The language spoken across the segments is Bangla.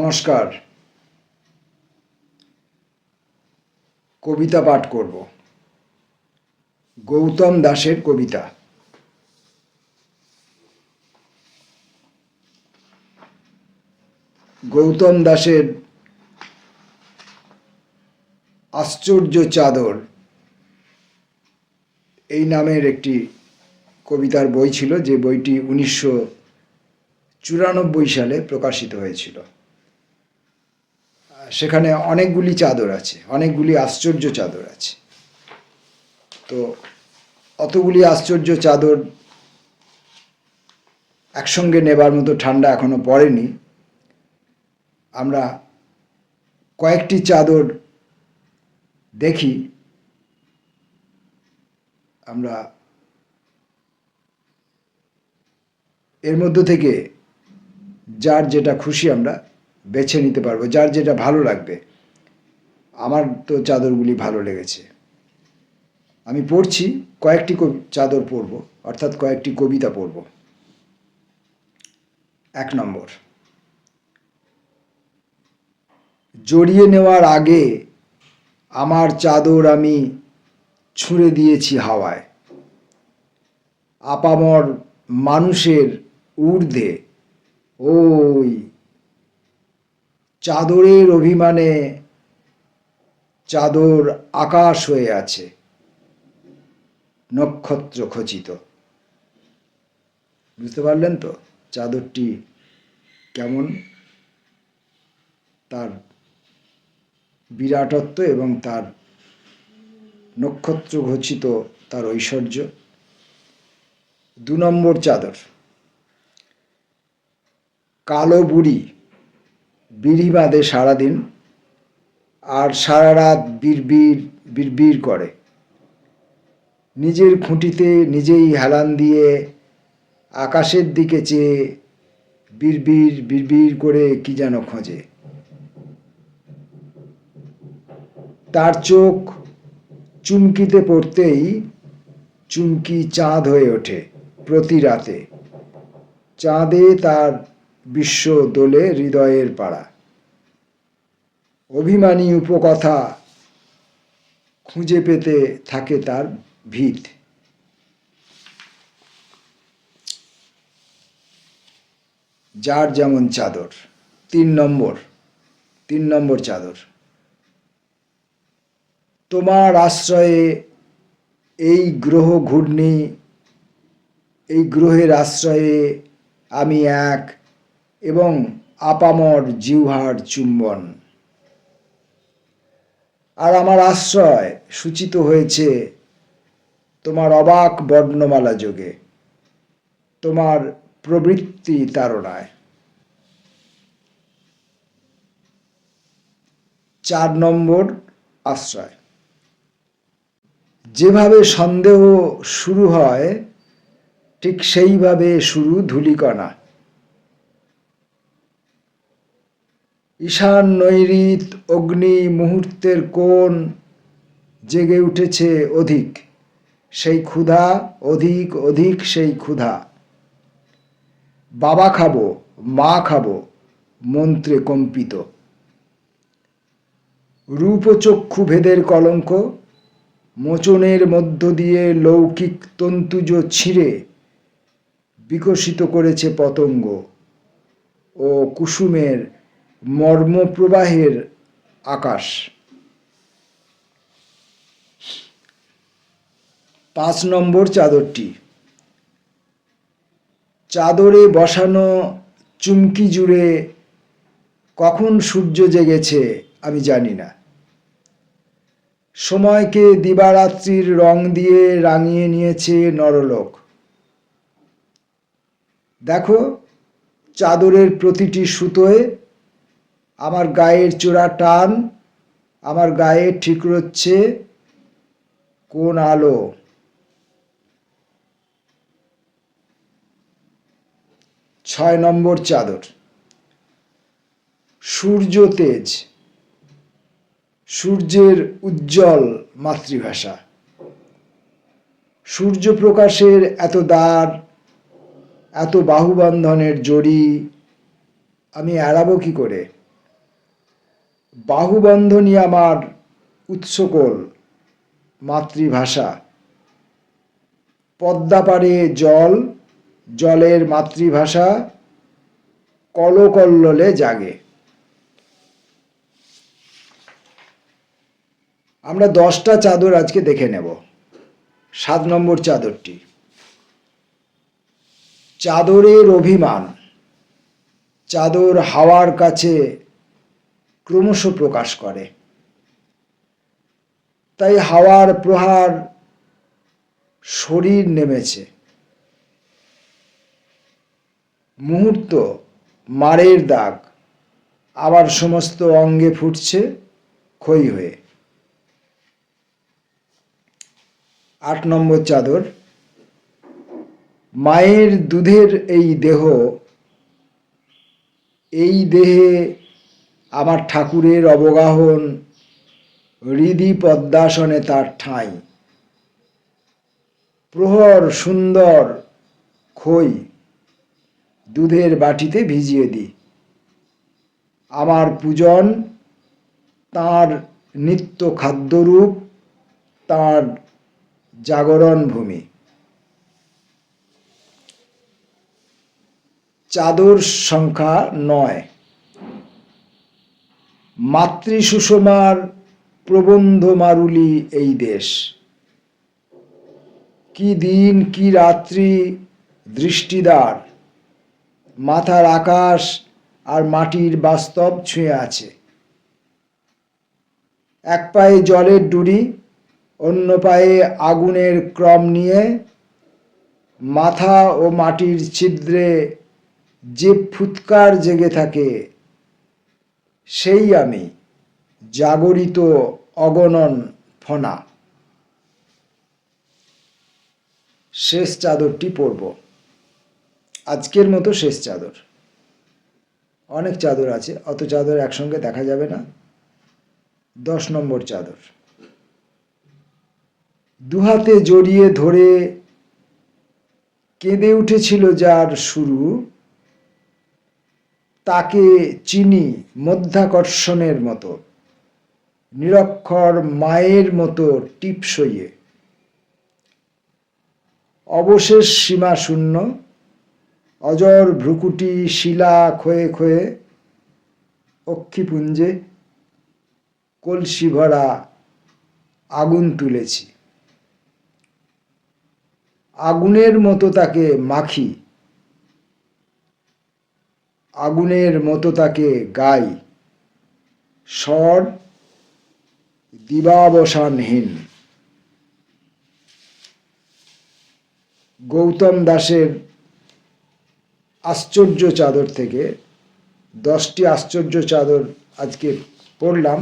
নমস্কার। কবিতা পাঠ করব। গৌতম দাসের কবিতা। গৌতম দাসের আশ্চর্য চাদর এই নামের একটি কবিতার বই ছিল, যে বইটি 1994 সালে প্রকাশিত হয়েছিল। সেখানে অনেকগুলি চাদর আছে, অনেকগুলি আশ্চর্য চাদর আছে। তো অতগুলি আশ্চর্য চাদর একসঙ্গে নেবার মতো ঠান্ডা এখনো পড়েনি। আমরা কয়েকটি চাদর দেখি, আমরা এর মধ্য থেকে যার যেটা খুশি আমরা বেছে নিতে পারবো, যার যেটা ভালো লাগবে। আমার তো চাদরগুলি ভালো লেগেছে। আমি পড়ছি, কয়েকটি চাদর পড়ব, অর্থাৎ কয়েকটি কবিতা পড়ব। 1 নম্বর। জড়িয়ে নেওয়ার আগে আমার চাদর আমি ছুঁড়ে দিয়েছি হাওয়ায়। আপামর মানুষের ঊর্ধ্বে ওই চাদরের অভিমানে চাদর আকাশ হয়ে আছে, নক্ষত্র খচিত। বুঝতে পারলেন তো চাদরটি কেমন, তার বিরাটত্ব এবং তার নক্ষত্র খচিত তার ঐশ্বর্য। 2 নম্বর চাদর। কালো বুড়ি বিড়ি বাঁধে সারাদিন আর সারা রাত বিড়বিড় বিড়বিড় করে। নিজের খুঁটিতে নিজেই হেলান দিয়ে আকাশের দিকে চেয়ে বিড়বিড় বিড়বিড় করে কি যেন খোঁজে। তার চোখ চুমকিতে পড়তেই চুমকি চাঁদ হয়ে ওঠে প্রতি রাতে। চাঁদে তার বিশ্ব দোলে হৃদয়ের পাড়া। অভিমানী উপকথা খুঁজে পেতে থাকে তার ভিত। যার যেমন চাদর। 3 নম্বর চাদর। তোমার আশ্রয়ে এই গ্রহ ঘূর্ণি, এই গ্রহের আশ্রয়ে আমি এক, এবং আপামর জিহ্বার চুম্বন। আর আমার আশ্রয় সূচিত হয়েছে তোমার অবাক বর্ণমালা যোগে, তোমার প্রবৃত্তি তাড়নায়। 4 নম্বর আশ্রয়। যেভাবে সন্দেহ শুরু হয় ঠিক সেইভাবে শুরু ধূলিকণা। ঈশান নৈঋত অগ্নি মুহূর্তের কোণ জেগে উঠেছে অধিক সেই ক্ষুধা, অধিক অধিক সেই ক্ষুধা। বাবা খাবো, মা খাবো মন্ত্রে কম্পিত। রূপচক্ষু ভেদের কলঙ্ক মোচনের মধ্য দিয়ে লৌকিক তন্তুজ ছিঁড়ে বিকশিত করেছে পতঙ্গ ও কুসুমের মর্মপ্রবাহের আকাশ। 5 নম্বর চাদরটি। চাদরে বসানো চুমকি জুড়ে কখন সূর্য জেগেছে আমি জানি না। সময়কে দিবারাত্রির রং দিয়ে রাঙিয়ে নিয়েছে নরলোক। দেখো চাদরের প্রতিটি সুতোয় আমার গায়ের চোরা টান, আমার গায়ে ঠিকরোচ্ছে কোন আলো। 6 নম্বর চাদর। সূর্য তেজ, সূর্যের উজ্জ্বল মাতৃভাষা। সূর্যপ্রকাশের এত দ্বার, এত বাহুবন্ধনের জড়ি আমি এড়াবো কি করে? বাহুবন্ধনী আমার উৎসকল মাতৃভাষা, পদ্মাপাড়ে জল, জলের মাতৃভাষা কলকল্লোলে জাগে। আমরা 10টা চাদর আজকে দেখে নেব। 7 নম্বর চাদরটি, চাদরের অভিমান। চাদর হাওয়ার কাছে ক্রমশ প্রকাশ করে, তাই হাওয়ার প্রহার শরীর নেমেছে। মুহূর্ত মারের দাগ, আবার সমস্ত অঙ্গে ফুটছে ক্ষয়ী হয়ে। 8 নম্বর চাদর, মায়ের দুধের এই দেহ, এই দেহে আমার ঠাকুরের অবগাহন, হৃদি পদ্মাসনে তার ঠাঁই। প্রহর সুন্দর খই দুধের বাটিতে ভিজিয়ে দিই। আমার পূজন তাঁর নিত্য খাদ্যরূপ, তাঁর জাগরণ ভূমি। চাদর সংখ্যা 9। মাতৃ সুষমার প্রবন্ধ মারুলি এই দেশ। কি দিন কি রাত্রি দৃষ্টিদার, মাথার আকাশ আর মাটির বাস্তব ছুঁয়ে আছে। এক পায়ে জলের ডুরি, অন্য পায়ে আগুনের ক্রম নিয়ে, মাথা ও মাটির ছিদ্রে যে ফুৎকার জেগে থাকে, সেই আমি জাগরিত অগণন ফনা। শেষ চাদরটি পরব, আজকের মতো শেষ চাদর। অনেক চাদর আছে, অত চাদর একসঙ্গে দেখা যাবে না। 10 নম্বর চাদর, দুহাতে জড়িয়ে ধরে কেঁদে উঠেছিল যার শুরু, তাকে চিনি মধ্যাকর্ষণের মতো, নিরক্ষর মায়ের মতো টিপসইয়ে। অবশেষ সীমা শূন্য, অজর ভ্রুকুটি শিলা ক্ষয়ে ক্ষয়ে, অক্ষিপুঞ্জে কলসি ভরা আগুন তুলেছি। আগুনের মতো তাকে মাখি, আগুনের মতো তাকে গাই, স্বর দিবাবসানহীন। গৌতম দাসের আশ্চর্য চাদর থেকে 10টি আশ্চর্য চাদর আজকে পড়লাম।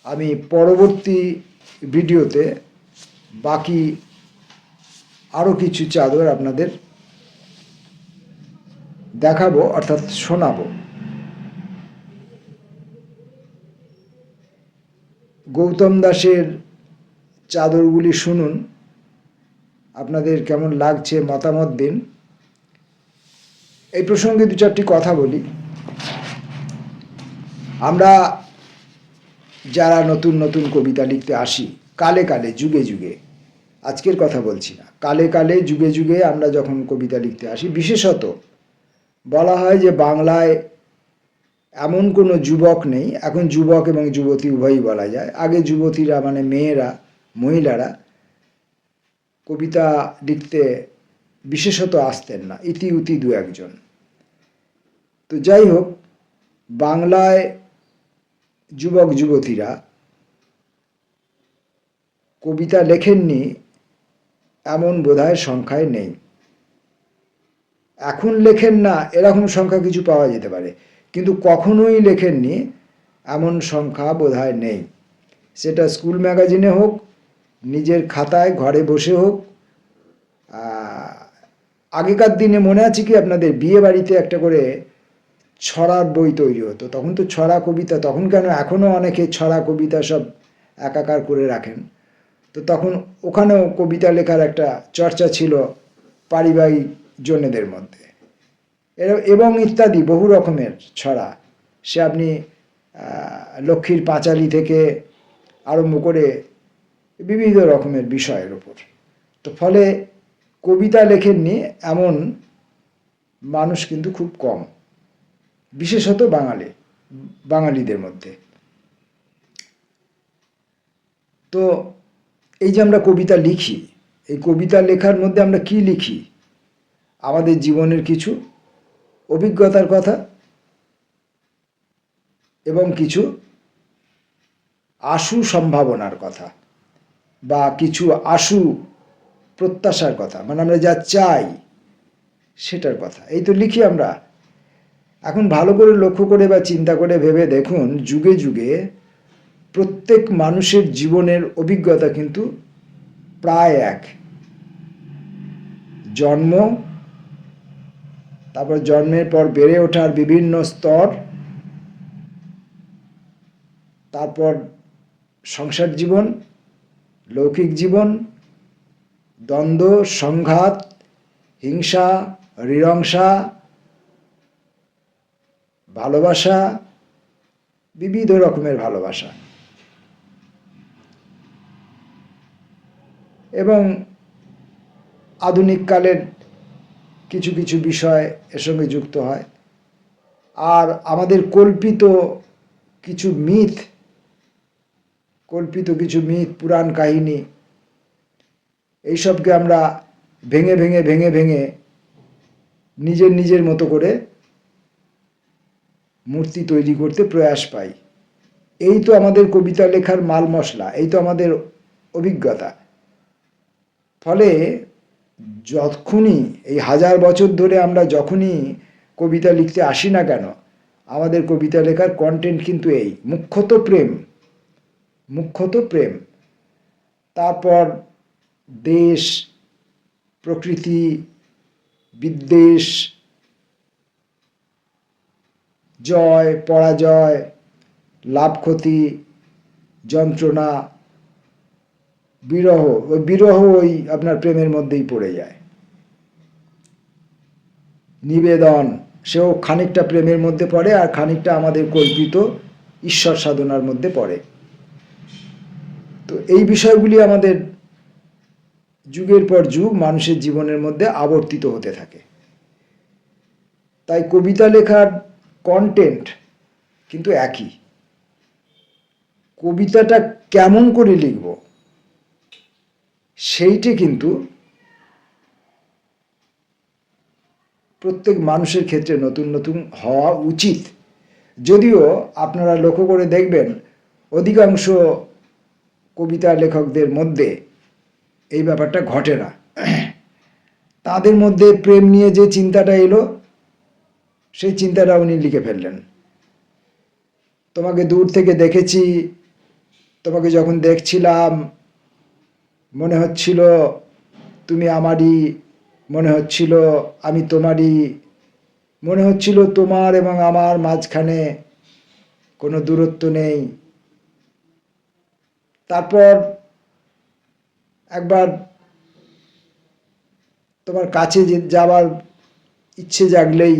আমি পরবর্তী ভিডিওতে বাকি আরও কিছু চাদর আপনাদের দেখাবো, অর্থাৎ শোনাবো। গৌতম দাসের চাদরগুলি শুনুন, আপনাদের কেমন লাগছে মতামত দিন। এই প্রসঙ্গে 2-4টি কথা বলি। আমরা যারা নতুন নতুন কবিতা লিখতে আসি, কালে কালে যুগে যুগে, আজকের কথা বলছি না, কালে কালে যুগে যুগে আমরা যখন কবিতা লিখতে আসি, বিশেষত বলা হয় যে বাংলায় এমন কোনো যুবক নেই, এখন যুবক এবং যুবতী উভয়ই বলা যায়। আগে যুবতীরা মানে মেয়েরা, মহিলারা কবিতা লিখতে বিশেষত আসতেন না, ইতি উতি 2-1 জন। তো যাই হোক, বাংলায় যুবক যুবতীরা কবিতা লেখেননি এমন বোধহয় সংখ্যায় নেই। এখন লেখেন না এরকম সংখ্যা কিছু পাওয়া যেতে পারে, কিন্তু কখনোই লেখেননি এমন সংখ্যা বোধহয় নেই। সেটা স্কুল ম্যাগাজিনে হোক, নিজের খাতায় ঘরে বসে হোক। আগেকার দিনে মনে আছে কি আপনাদের, বিয়ে বাড়িতে একটা করে ছড়ার বই তৈরি হতো, তখন তো ছড়া কবিতা, তখন কেন এখনও অনেকে ছড়া কবিতা সব একাকার করে রাখেন। তো তখন ওখানেও কবিতা লেখার একটা চর্চা ছিল পারিবারিক জনেদের মধ্যে, এবং ইত্যাদি বহু রকমের ছড়া। সে আপনি লক্ষ্মীর পাঁচালী থেকে আরম্ভ করে বিবিধ রকমের বিষয়ের উপর। তো ফলে কবিতা লেখেননি এমন মানুষ কিন্তু খুব কম, বিশেষত বাঙালিদের মধ্যে। তো এই যে আমরা কবিতা লিখি, এই কবিতা লেখার মধ্যে আমরা কি লিখি? আমাদের জীবনের কিছু অভিজ্ঞতার কথা এবং কিছু আশু সম্ভাবনার কথা বা কিছু আশু প্রত্যাশার কথা, মানে আমরা যা চাই সেটার কথা, এই তো লিখি আমরা। এখন ভালো করে লক্ষ্য করে বা চিন্তা করে ভেবে দেখুন, যুগে যুগে প্রত্যেক মানুষের জীবনের অভিজ্ঞতা কিন্তু প্রায় এক। জন্ম, তারপর জন্মের পর বেড়ে ওঠার বিভিন্ন স্তর, তারপর সংসার জীবন, লৌকিক জীবন, দ্বন্দ্ব, সংঘাত, হিংসা, হৃদয়ংসা, ভালোবাসা, বিবিধ রকমের ভালোবাসা, এবং আধুনিক কালের কিছু কিছু বিষয় এর সঙ্গে যুক্ত হয়। আর আমাদের কল্পিত কিছু মিথ, পুরাণ কাহিনী, এইসবকে আমরা ভেঙে ভেঙে ভেঙে ভেঙে নিজের মতো করে মূর্তি তৈরি করতে প্রয়াস পাই। এই তো আমাদের কবিতা লেখার মাল মশলা, এই তো আমাদের অভিজ্ঞতা। ফলে যখনই এই 1000 বছর ধরে আমরা যখনই কবিতা লিখতে আসি না কেন, আমাদের কবিতা লেখার কন্টেন্ট কিন্তু এই মুখ্যত প্রেম। তারপর দেশ, প্রকৃতি, বিদ্বেষ, জয় পরাজয়, লাভ ক্ষতি, যন্ত্রণা, বিরহ ওই আপনার প্রেমের মধ্যেই পড়ে যায়। নিবেদন, সেও খানিকটা প্রেমের মধ্যে পড়ে আর খানিকটা আমাদের কল্পিত ঈশ্বর সাধনার মধ্যে পড়ে। তো এই বিষয়গুলি আমাদের যুগের পর যুগ মানুষের জীবনের মধ্যে আবর্তিত হতে থাকে। তাই কবিতা লেখার কন্টেন্ট কিন্তু একই। কবিতাটা কেমন করে লিখব সেইটি কিন্তু প্রত্যেক মানুষের ক্ষেত্রে নতুন নতুন হওয়া উচিত। যদিও আপনারা লক্ষ্য করে দেখবেন, অধিকাংশ কবিতা লেখকদের মধ্যে এই ব্যাপারটা ঘটে না। তাদের মধ্যে প্রেম নিয়ে যে চিন্তাটা এলো, সেই চিন্তাটা উনি লিখে ফেললেন। তোমাকে দূর থেকে দেখেছি, তোমাকে যখন দেখছিলাম মনে হচ্ছিল তুমি আমারই, মনে হচ্ছিল আমি তোমারই, মনে হচ্ছিল তোমার এবং আমার মাঝখানে কোনো দূরত্ব নেই। তারপর একবার তোমার কাছে যাবার ইচ্ছে জাগলেই,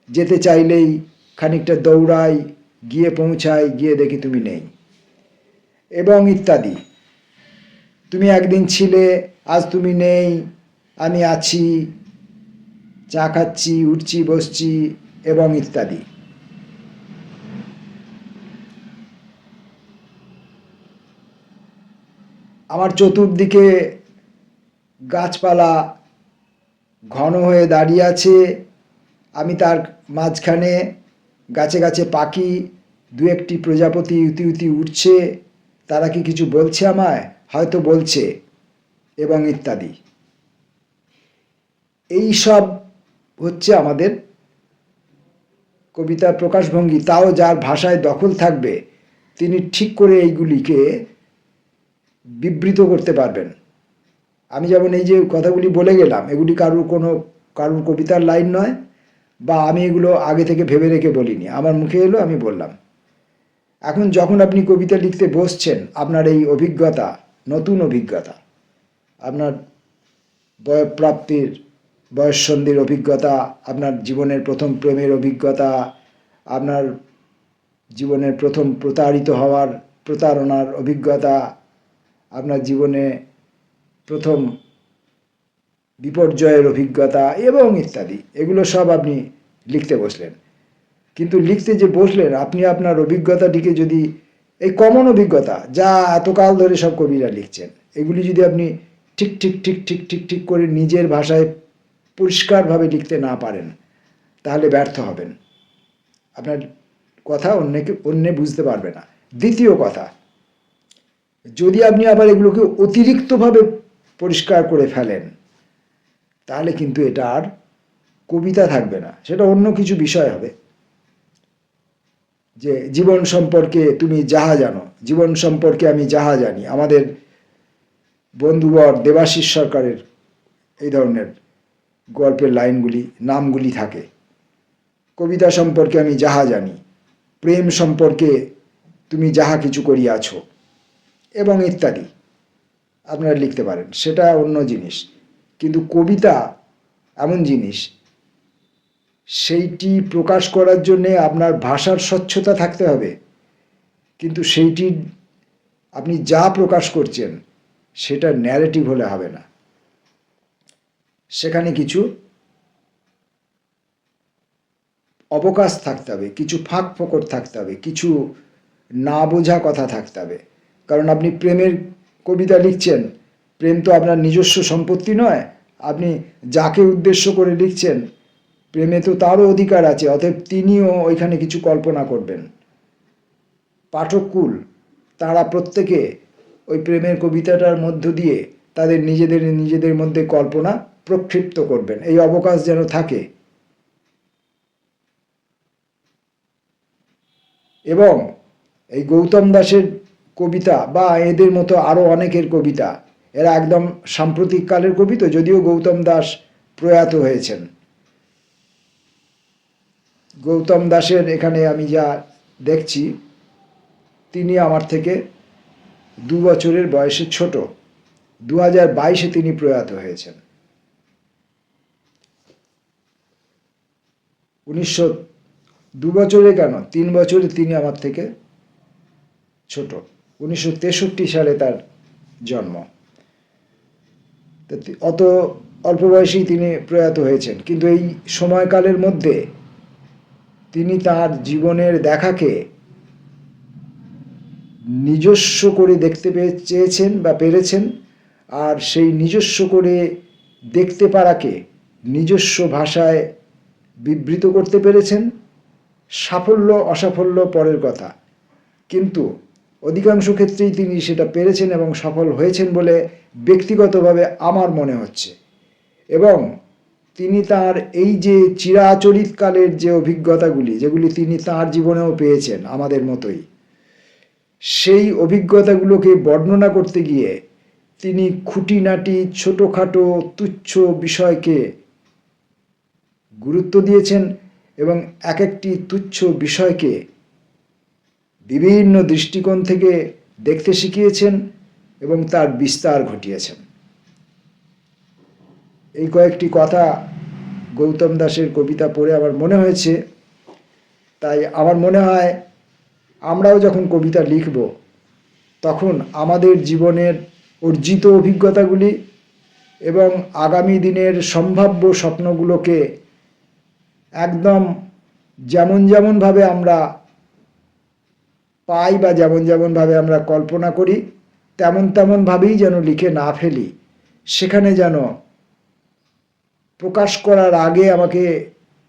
যেতে চাইলেই খানিকটা দৌড়াই, গিয়ে পৌঁছাই, গিয়ে দেখি তুমি নেই, এবং ইত্যাদি। তুমি একদিন ছিলে, আজ তুমি নেই, আমি আছি, চা খাচ্ছি, উঠছি, বসছি, এবং ইত্যাদি। আমার চতুর্দিকে গাছপালা ঘন হয়ে দাঁড়িয়ে আছে, আমি তার মাঝখানে, গাছে গাছে পাখি, দু একটি প্রজাপতি উতি উতি উঠছে, তারা কি কিছু বলছে আমায়? হয়তো বলছে, এবং ইত্যাদি। এই সব হচ্ছে আমাদের কবিতার প্রকাশভঙ্গি। তাও যার ভাষায় দখল থাকবে তিনি ঠিক করে এইগুলিকে বিবৃত করতে পারবেন। আমি যেমন এই যে কথাগুলি বলে গেলাম, এগুলি কারুর কবিতার লাইন নয়, বা আমি এগুলো আগে থেকে ভেবে রেখে বলিনি, আমার মুখে এলো, আমি বললাম। এখন যখন আপনি কবিতা লিখতে বসছেন, আপনার এই অভিজ্ঞতা, নতুন অভিজ্ঞতা, আপনার বয়ঃপ্রাপ্তির, বয়ঃসন্ধির অভিজ্ঞতা, আপনার জীবনের প্রথম প্রেমের অভিজ্ঞতা, আপনার জীবনের প্রথম প্রতারণার অভিজ্ঞতা, আপনার জীবনে প্রথম বিপর্যয়ের অভিজ্ঞতা এবং ইত্যাদি, এগুলো সব আপনি লিখতে বসলেন। কিন্তু লিখতে যে বসলেন, আপনি আপনার অভিজ্ঞতাটিকে যদি, এই কমন অভিজ্ঞতা যা এতকাল ধরে সব কবিরা লিখছেন, এগুলি যদি আপনি ঠিক ঠিক ঠিক ঠিক ঠিক ঠিক করে নিজের ভাষায় পরিষ্কারভাবে লিখতে না পারেন, তাহলে ব্যর্থ হবেন। আপনার কথা অন্যে বুঝতে পারবে না। দ্বিতীয় কথা, যদি আপনি আবার এগুলোকে অতিরিক্তভাবে পরিষ্কার করে ফেলেন, তাহলে কিন্তু এটা আর কবিতা থাকবে না, সেটা অন্য কিছু বিষয় হবে। যে জীবন সম্পর্কে তুমি যাহা জানো, জীবন সম্পর্কে আমি যাহা জানি, আমাদের বন্ধুবর দেবাশিস সরকারের এই ধরনের গল্পের লাইনগুলি, নামগুলি থাকে। কবিতা সম্পর্কে আমি যাহা জানি, প্রেম সম্পর্কে তুমি যাহা কিছু করিয়াছ, এবং ইত্যাদি আপনারা লিখতে পারেন, সেটা অন্য জিনিস। কিন্তু কবিতা এমন জিনিস, সেইটি প্রকাশ করার জন্যে আপনার ভাষার স্বচ্ছতা থাকতে হবে, কিন্তু সেইটি আপনি যা প্রকাশ করছেন সেটা ন্যারেটিভ হলে হবে না। সেখানে কিছু অবকাশ থাকতে হবে, কিছু ফাঁক ফোকর থাকতে হবে, কিছু না বোঝা কথা থাকতে হবে। কারণ আপনি প্রেমের কবিতা লিখছেন, প্রেম তো আপনার নিজস্ব সম্পত্তি নয়, আপনি যাকে উদ্দেশ্য করে লিখছেন, প্রেমে তো তারও অধিকার আছে, অতএব তিনিও ওইখানে কিছু কল্পনা করবেন। পাঠককুল তারা প্রত্যেকে ওই প্রেমের কবিতাটার মধ্য দিয়ে তাদের নিজেদের মধ্যে কল্পনা প্রক্ষিপ্ত করবেন, এই অবকাশ যেন থাকে। এবং এই গৌতম দাসের কবিতা বা এদের মতো আরও অনেকের কবিতা, এরা একদম সাম্প্রতিক কালের কবি তো, যদিও গৌতম দাস প্রয়াত হয়েছেন। গৌতম দাসের এখানে আমি যা দেখছি, তিনি আমার থেকে 2 বছরের বয়সে ছোট, 2022-এ তিনি প্রয়াত হয়েছেন। 2 বছরে কেন, 3 বছরে তিনি আমার থেকে ছোট। 1963 সালে তার জন্ম। অত অল্প বয়সেই তিনি প্রয়াত হয়েছেন, কিন্তু এই সময়কালের মধ্যে তিনি তার জীবনের দেখাকে নিজস্ব করে দেখতে চেয়েছেন বা পেরেছেন, আর সেই নিজস্ব করে দেখতে পারাকে নিজস্ব ভাষায় বিবৃত করতে পেরেছেন। সাফল্য অসাফল্য পরের কথা, কিন্তু অধিকাংশ ক্ষেত্রেই তিনি সেটা পেরেছেন এবং সফল হয়েছেন বলে ব্যক্তিগতভাবে আমার মনে হচ্ছে। এবং তিনি তার এই যে চিরাচরিতকালের যে অভিজ্ঞতাগুলি, যেগুলি তিনি তার জীবনেও পেয়েছেন আমাদের মতোই, সেই অভিজ্ঞতাগুলোকে বর্ণনা করতে গিয়ে তিনি খুঁটিনাটি ছোটোখাটো তুচ্ছ বিষয়কে গুরুত্ব দিয়েছেন এবং এক একটি তুচ্ছ বিষয়কে বিভিন্ন দৃষ্টিকোণ থেকে দেখতে শিখিয়েছেন এবং তার বিস্তার ঘটিয়েছেন। এই কয়েকটি কথা গৌতম দাসের কবিতা পড়ে আমার মনে হয়েছে। তাই আমার মনে হয় আমরাও যখন কবিতা লিখব, তখন আমাদের জীবনের অর্জিত অভিজ্ঞতাগুলি এবং আগামী দিনের সম্ভাব্য স্বপ্নগুলোকে একদম যেমনভাবে আমরা পাই বা যেমনভাবে আমরা কল্পনা করি, তেমনভাবেই যেন লিখে না ফেলি। সেখানে যেন প্রকাশ করার আগে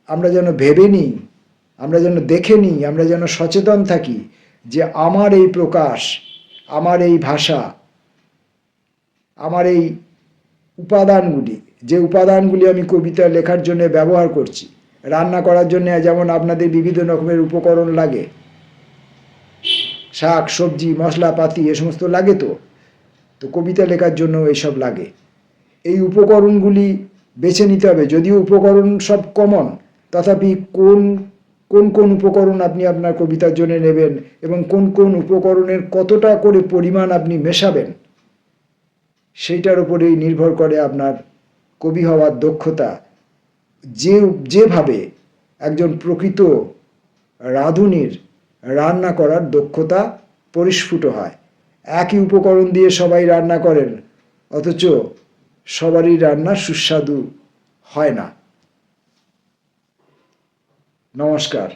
আমরা যেন ভেবে নিই, আমরা যেন দেখে নিই, আমরা যেন সচেতন থাকি যে আমার এই প্রকাশ, আমার এই ভাষা, আমার এই উপাদানগুলি, যে উপাদানগুলি আমি কবিতা লেখার জন্য ব্যবহার করছি, রান্না করার জন্য যেমন আপনাদের বিভিন্ন রকমের উপকরণ লাগে, শাক সবজি মশলাপাতি এ সমস্ত লাগে, তো কবিতা লেখার জন্য এইসব লাগে। এই উপকরণগুলি বেছে নিতে হবে। যদিও উপকরণ সব কমন, তথাপি কোন উপকরণ আপনি আপনার কবিতার জন্য নেবেন এবং কোন উপকরণের কতটা করে পরিমাণ আপনি মেশাবেন, সেইটার উপরেই নির্ভর করে আপনার কবি হওয়ার দক্ষতা। যেভাবে একজন প্রকৃত রাঁধুনির রান্না করার দক্ষতা পরিস্ফুট হয়। একই উপকরণ দিয়ে সবাই রান্না করেন, অথচ সবারই রান্না সুস্বাদু হয় না। নমস্কার।